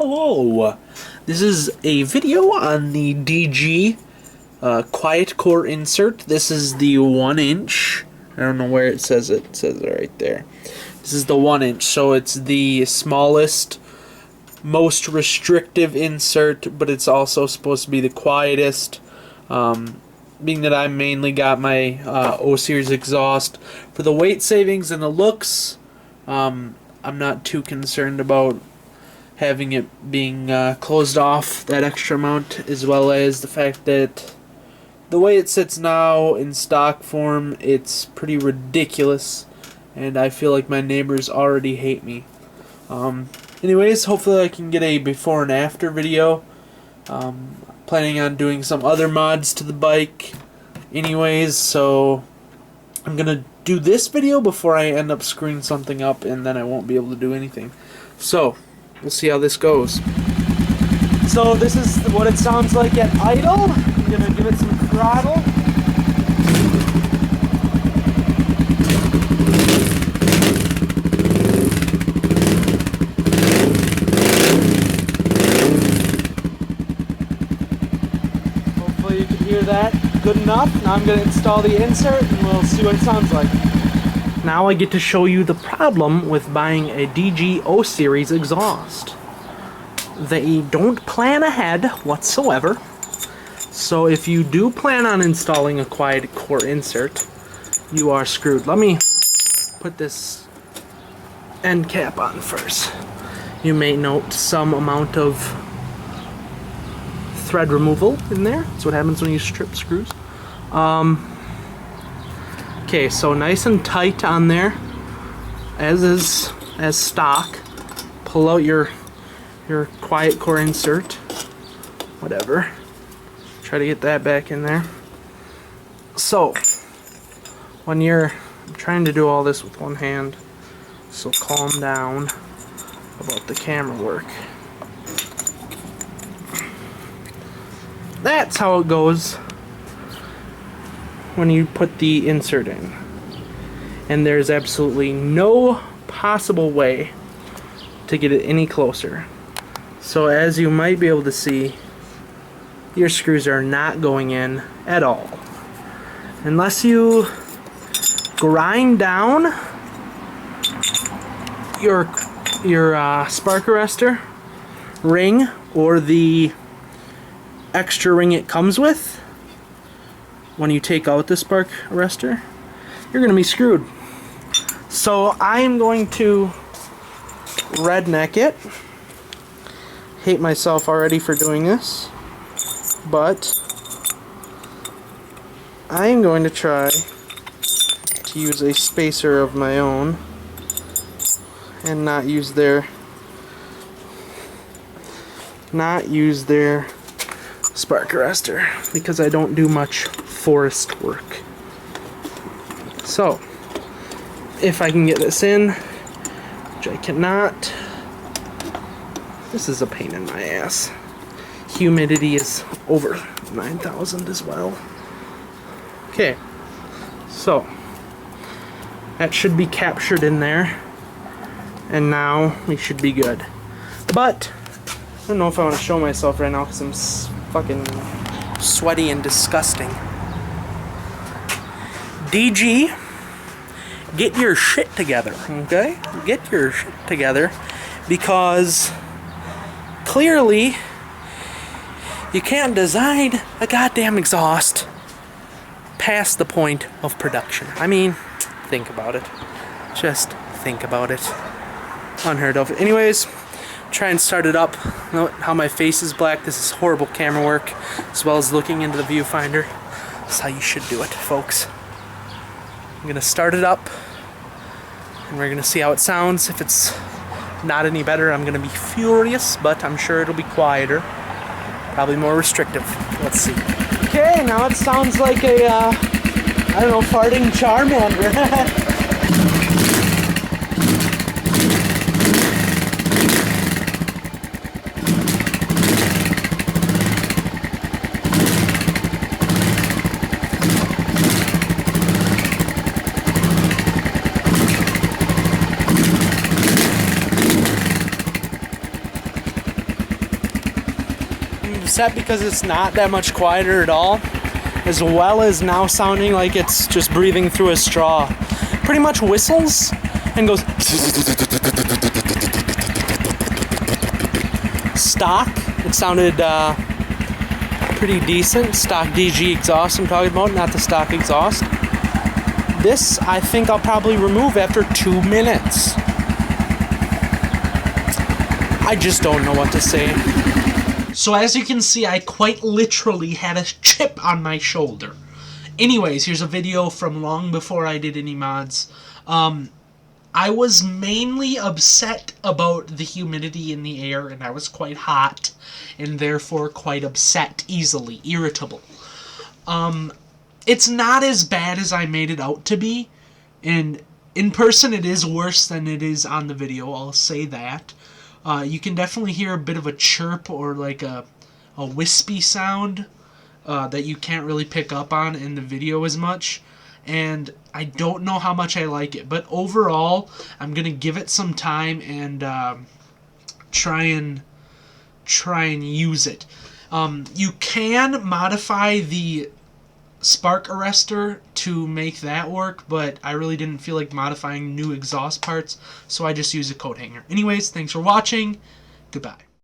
Hello! This is a video on the DG quiet core insert. This is the 1-inch. I don't know where it says it. It says it right there. This is the 1-inch, so it's the smallest, most restrictive insert, but it's also supposed to be the quietest. Being that I mainly got my O-Series exhaust. For the weight savings and the looks, I'm not too concerned about having it being closed off that extra amount, as well as the fact that the way it sits now in stock form, it's pretty ridiculous, and I feel like my neighbors already hate me. Anyways, hopefully I can get a before and after video. Planning on doing some other mods to the bike anyways, so I'm gonna do this video before I end up screwing something up, and then I won't be able to do anything. So we'll see how this goes. So this is what it sounds like at idle. I'm gonna give it some throttle. Hopefully you can hear that good enough. Now I'm gonna install the insert and we'll see what it sounds like. Now I get to show you the problem with buying a DG O-Series exhaust. They don't plan ahead whatsoever. So if you do plan on installing a quiet core insert, you are screwed. Let me put this end cap on first. You may note some amount of thread removal in there. That's what happens when you strip screws. Okay, so nice and tight on there, as stock. Pull out your quiet core insert, whatever. Try to get that back in there. So when I'm trying to do all this with one hand, so calm down about the camera work. That's how it goes when you put the insert in. And there's absolutely no possible way to get it any closer. So as you might be able to see, your screws are not going in at all. Unless you grind down your spark arrestor ring, or the extra ring it comes with when you take out the spark arrestor, you're gonna be screwed. So I'm going to redneck it. Hate myself already for doing this, but I am going to try to use a spacer of my own and not use their spark arrestor, because I don't do much forest work. So if I can get this in, which I cannot, this is a pain in my ass. Humidity is over 9,000 as well. Okay, so that should be captured in there, and now we should be good. But I don't know if I want to show myself right now because I'm fucking sweaty and disgusting. DG, get your shit together, okay? Get your shit together, because clearly you can't design a goddamn exhaust past the point of production. I mean, think about it. Just think about it. Unheard of. Anyways, try and start it up. Note how my face is black. This is horrible camera work, as well as looking into the viewfinder. That's how you should do it, folks. I'm gonna start it up, and we're gonna see how it sounds. If it's not any better, I'm gonna be furious, but I'm sure it'll be quieter, probably more restrictive. Let's see. Okay, now it sounds like a I don't know, farting Charmander. I'm upset because it's not that much quieter at all, as well as now sounding like it's just breathing through a straw. Pretty much whistles and goes stock. It sounded pretty decent. Stock DG exhaust I'm talking about, not the stock exhaust. This I think I'll probably remove after 2 minutes. I just don't know what to say. So as you can see, I quite literally had a chip on my shoulder. Anyways, here's a video from long before I did any mods. I was mainly upset about the humidity in the air, and I was quite hot, and therefore quite upset easily, irritable. It's not as bad as I made it out to be, and in person it is worse than it is on the video, I'll say that. You can definitely hear a bit of a chirp or like a wispy sound that you can't really pick up on in the video as much. And I don't know how much I like it. But overall, I'm going to give it some time and try and use it. You can modify the spark arrestor to make that work, but I really didn't feel like modifying new exhaust parts, so I just used a coat hanger. Anyways, thanks for watching. Goodbye.